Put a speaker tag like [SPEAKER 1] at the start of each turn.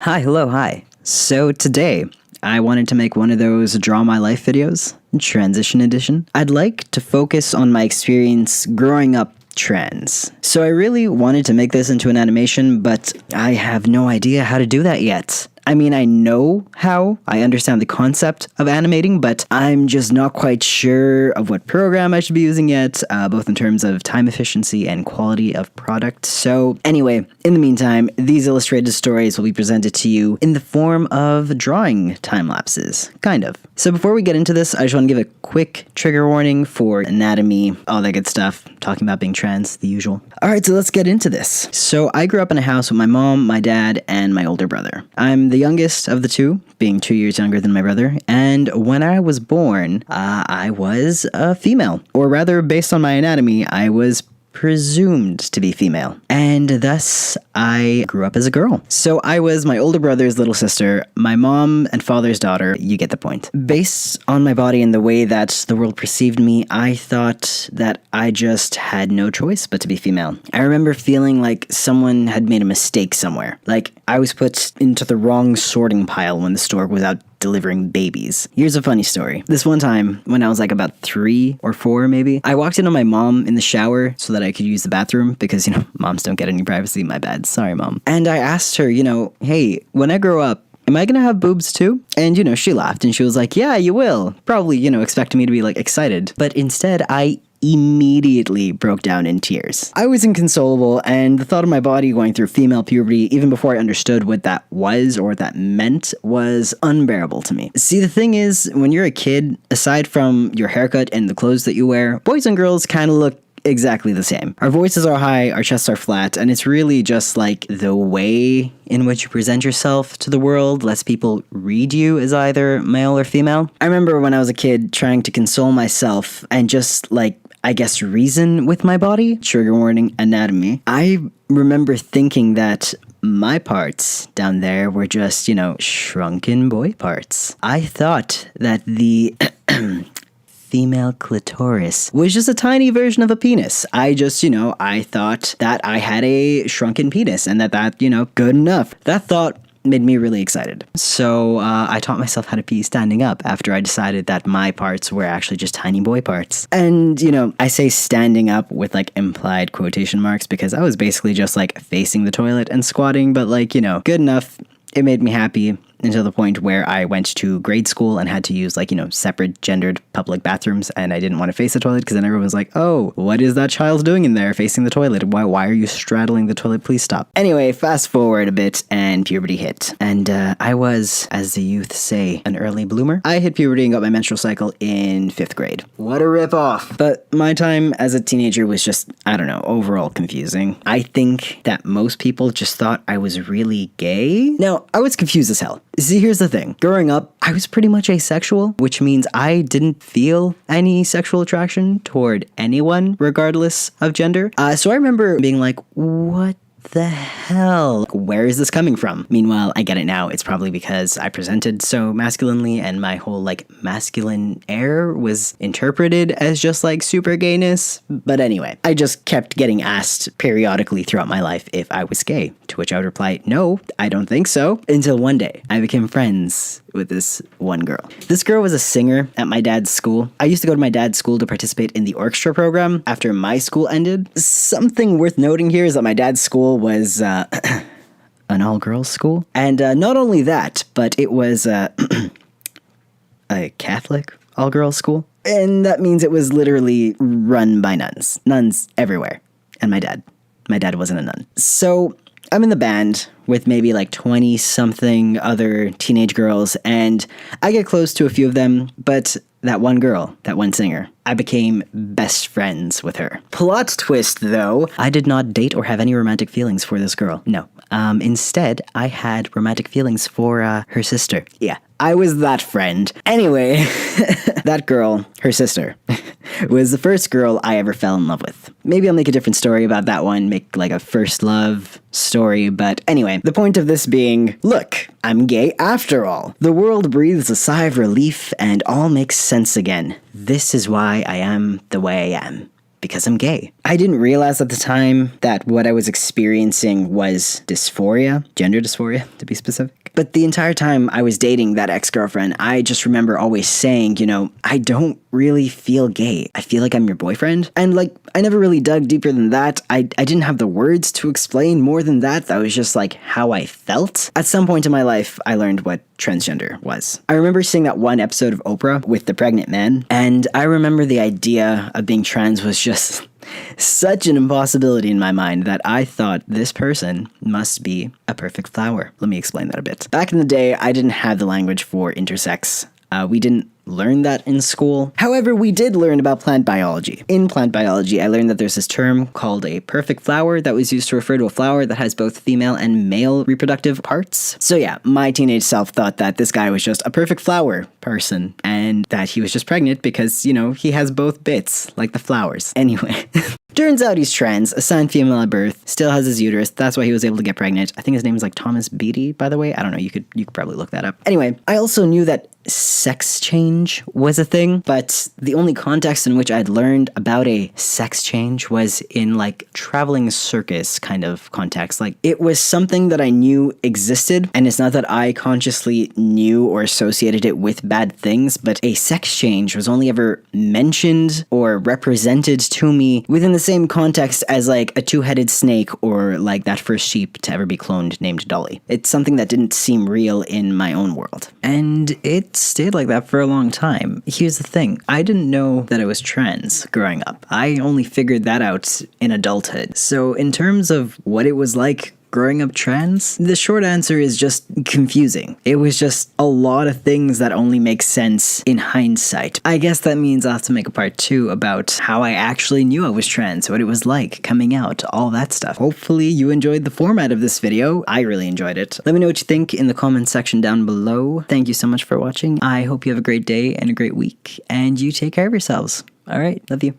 [SPEAKER 1] Hi, hello, hi. So today, I wanted to make one of those Draw My Life videos, Transition Edition. I'd like to focus on my experience growing up trans. So I really wanted to make this into an animation, but I have no idea how to do that yet. I mean, I know how, I understand the concept of animating, but I'm just not quite sure of what program I should be using yet, both in terms of time efficiency and quality of product. So anyway, in the meantime, these illustrated stories will be presented to you in the form of drawing time lapses, kind of. So before we get into this, I just want to give a quick trigger warning for anatomy, all that good stuff, talking about being trans, the usual. Alright, so let's get into this. So I grew up in a house with my mom, my dad, and my older brother. I'm the youngest of the two, being 2 years younger than my brother, and when I was born, I was a female. Or rather, based on my anatomy, I was presumed to be female, and thus I grew up as a girl. So I was my older brother's little sister, my mom and father's daughter, you get the point. Based on my body and the way that the world perceived me, I thought that I just had no choice but to be female. I remember feeling like someone had made a mistake somewhere, like I was put into the wrong sorting pile when the store was out delivering babies. Here's a funny story. This one time, when I was like about 3 or 4 maybe, I walked in on my mom in the shower so that I could use the bathroom because, moms don't get any privacy. My bad. Sorry, mom. And I asked her, hey, when I grow up, am I gonna have boobs too? And, she laughed and she was like, yeah, you will. Probably, expecting me to be like excited. But instead, I immediately broke down in tears. I was inconsolable, and the thought of my body going through female puberty, even before I understood what that was or what that meant, was unbearable to me. See, the thing is, when you're a kid, aside from your haircut and the clothes that you wear, boys and girls kind of look exactly the same. Our voices are high, our chests are flat, and it's really just like the way in which you present yourself to the world lets people read you as either male or female. I remember when I was a kid trying to console myself and just reason with my body. Trigger warning, anatomy. I remember thinking that my parts down there were just, shrunken boy parts. I thought that the female clitoris was just a tiny version of a penis. I thought that I had a shrunken penis and that, good enough. That thought made me really excited. So I taught myself how to pee standing up after I decided that my parts were actually just tiny boy parts. And, I say standing up with implied quotation marks because I was basically just facing the toilet and squatting, but good enough. It made me happy until the point where I went to grade school and had to use separate gendered public bathrooms, and I didn't want to face the toilet because then everyone was like, oh, what is that child doing in there facing the toilet? Why are you straddling the toilet? Please stop. Anyway, fast forward a bit and puberty hit. And I was, as the youth say, an early bloomer. I hit puberty and got my menstrual cycle in 5th grade. What a ripoff. But my time as a teenager was just, overall confusing. I think that most people just thought I was really gay. Now, I was confused as hell. See, here's the thing. Growing up, I was pretty much asexual, which means I didn't feel any sexual attraction toward anyone, regardless of gender. So I remember being like, what the hell? Where is this coming from? Meanwhile, I get it now. It's probably because I presented so masculinely and my whole masculine air was interpreted as just super gayness. But anyway, I just kept getting asked periodically throughout my life if I was gay, to which I would reply, no, I don't think so. Until one day, I became friends with this one girl. This girl was a singer at my dad's school. I used to go to my dad's school to participate in the orchestra program after my school ended. Something worth noting here is that my dad's school was an all-girls school. And not only that, but it was a Catholic all-girls school. And that means it was literally run by nuns. Nuns everywhere. And my dad wasn't a nun. So I'm in the band with maybe 20-something other teenage girls, and I get close to a few of them, but that one girl, that one singer, I became best friends with her. Plot twist, though, I did not date or have any romantic feelings for this girl. No. Instead, I had romantic feelings for her sister. Yeah, I was that friend. Anyway, that girl, her sister, was the first girl I ever fell in love with. Maybe I'll make a different story about that one, make a first love story, but anyway, the point of this being, look, I'm gay after all. The world breathes a sigh of relief and all makes sense again. This is why I am the way I am. because I'm gay. I didn't realize at the time that what I was experiencing was dysphoria, gender dysphoria to be specific. But the entire time I was dating that ex-girlfriend, I just remember always saying, I don't really feel gay. I feel like I'm your boyfriend. And I never really dug deeper than that. I didn't have the words to explain more than that. That was just how I felt. At some point in my life, I learned what transgender was. I remember seeing that one episode of Oprah with the pregnant man, and I remember the idea of being trans was just such an impossibility in my mind that I thought this person must be a perfect flower. Let me explain that a bit. Back in the day, I didn't have the language for intersex. We didn't learn that in school. However, we did learn about plant biology. In plant biology, I learned that there's this term called a perfect flower that was used to refer to a flower that has both female and male reproductive parts. So yeah, my teenage self thought that this guy was just a perfect flower person and that he was just pregnant because, he has both bits, like the flowers. Anyway. Turns out he's trans, assigned female at birth, still has his uterus. That's why he was able to get pregnant. I think his name is Thomas Beatty, by the way. I don't know, you could probably look that up. Anyway, I also knew that sex change was a thing, but the only context in which I'd learned about a sex change was in traveling circus kind of context. It was something that I knew existed, and it's not that I consciously knew or associated it with bad things, but a sex change was only ever mentioned or represented to me within the same context as a two-headed snake or that first sheep to ever be cloned named Dolly. It's something that didn't seem real in my own world. And it stayed like that for a long time. Here's the thing. I didn't know that I was trans growing up. I only figured that out in adulthood. So in terms of what it was like growing up trans, the short answer is just confusing. It was just a lot of things that only make sense in hindsight. I guess that means I'll have to make a part 2 about how I actually knew I was trans, what it was like coming out, all that stuff. Hopefully you enjoyed the format of this video. I really enjoyed it. Let me know what you think in the comments section down below. Thank you so much for watching. I hope you have a great day and a great week, and you take care of yourselves. All right, love you.